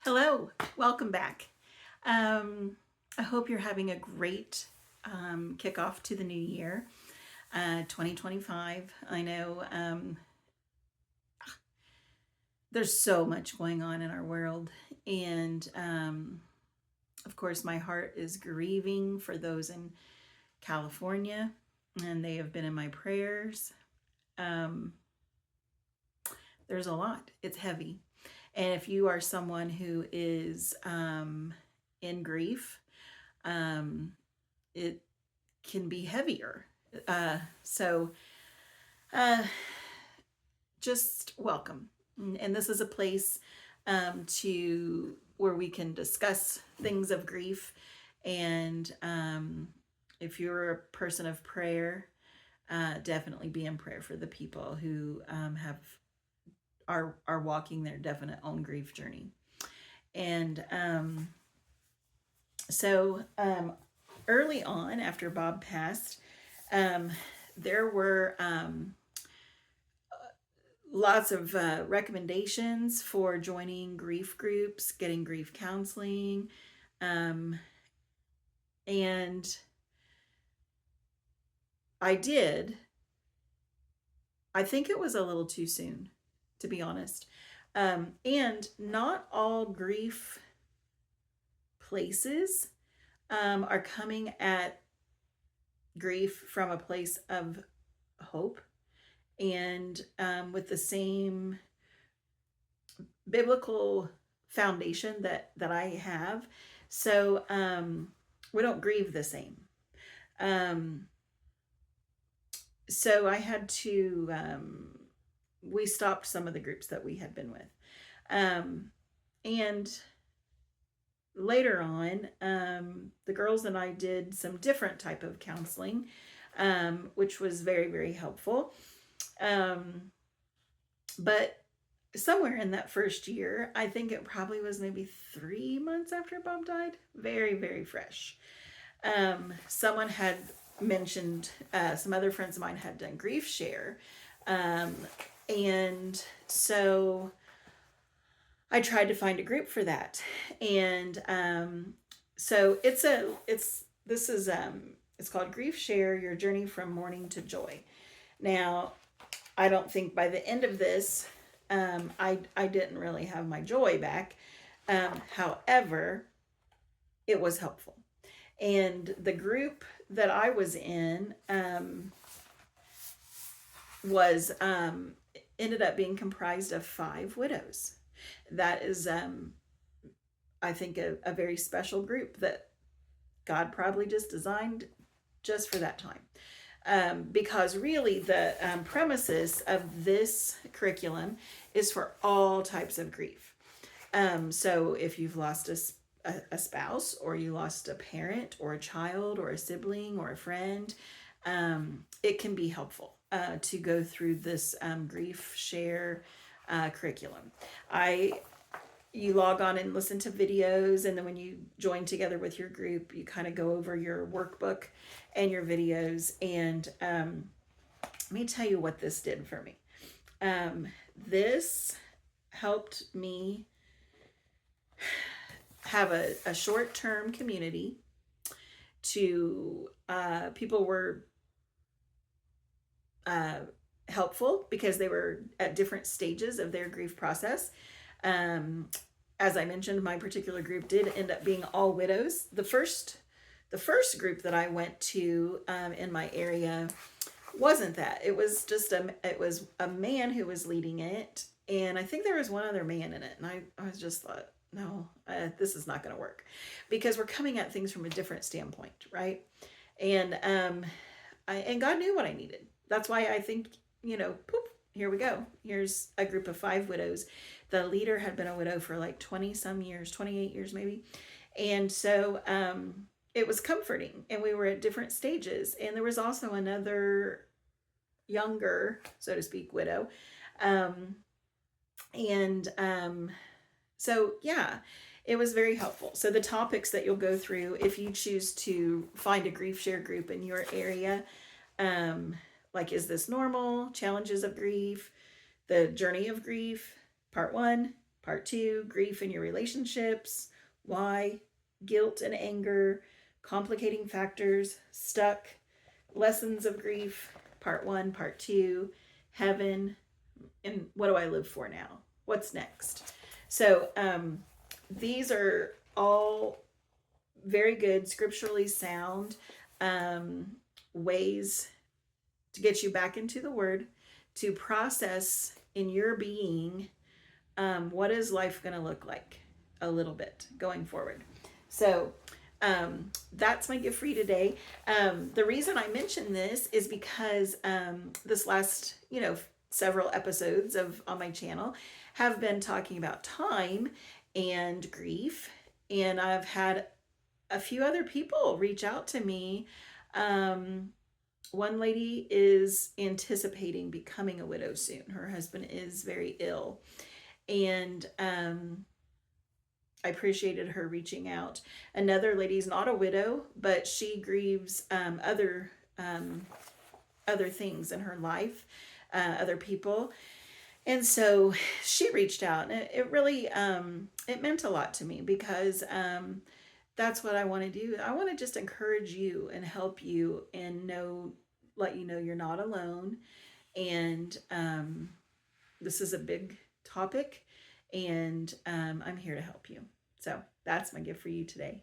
Hello, welcome back. I hope you're having a great kickoff to the new year, 2025. I know there's so much going on in our world, and of course, my heart is grieving for those in California, and they have been in my prayers. Um, there's a lot, it's heavy. And if you are someone who is in grief, um, it can be heavier. So uh, just welcome. And this is a place to where we can discuss things of grief. And if you're a person of prayer, definitely be in prayer for the people who are walking their definite own grief journey. And so early on, after Bob passed, um, there were lots of recommendations for joining grief groups, getting grief counseling, um, and I did. I think it was a little too soon, to be honest. And not all grief places are coming at grief from a place of hope and with the same biblical foundation that I have. So we don't grieve the same. Um, so I had to, we stopped some of the groups that we had been with. And later on, the girls and I did some different type of counseling, which was very, very helpful. But somewhere in that first year, I think it probably was maybe 3 months after Bob died, very, very fresh. Someone had mentioned, some other friends of mine had done Grief Share. And so I tried to find a group for that. And so it's called Grief Share, Your Journey from Mourning to Joy. Now, I don't think by the end of this, I didn't really have my joy back. However, it was helpful. And the group that I was in was ended up being comprised of 5 widows. That is, I think, a very special group that God probably just designed just for that time. Because really the premises of this curriculum is for all types of grief. So if you've lost a spouse, or you lost a parent or a child or a sibling or a friend, it can be helpful to go through this Grief Share curriculum. You log on and listen to videos, and then when you join together with your group, you kind of go over your workbook and your videos. And let me tell you what this did for me. This helped me have a short-term community to people were helpful because they were at different stages of their grief process. As I mentioned, my particular group did end up being all widows. The first group that I went to in my area wasn't that. It was just it was a man who was leading it, and I think there was one other man in it. And I was just thought, no, this is not going to work, because we're coming at things from a different standpoint, right? And and God knew what I needed. That's why I think, poop, here we go. Here's a group of 5 widows. The leader had been a widow for like 20 some years, 28 years maybe. And so it was comforting, and we were at different stages. And there was also another younger, so to speak, widow. So yeah, it was very helpful. So the topics that you'll go through, if you choose to find a Grief Share group in your area, like, is this normal? Challenges of grief, the journey of grief, part 1, Part 2, grief in your relationships. Why? Guilt and anger, complicating factors, stuck, lessons of grief. Part 1, Part 2, heaven, and what do I live for now? What's next? So these are all very good, scripturally sound ways to get you back into the Word, to process in your being what is life going to look like a little bit going forward. So that's my gift for you today. The reason I mention this is because this last, several episodes of on my channel have been talking about time and grief, and I've had a few other people reach out to me. One lady is anticipating becoming a widow soon. Her husband is very ill, and I appreciated her reaching out. Another lady's not a widow, but she grieves other things in her life, other people. And so she reached out, and it really it meant a lot to me, because that's what I want to do. I want to just encourage you and help you and let you know you're not alone. And this is a big topic, and I'm here to help you. So that's my gift for you today.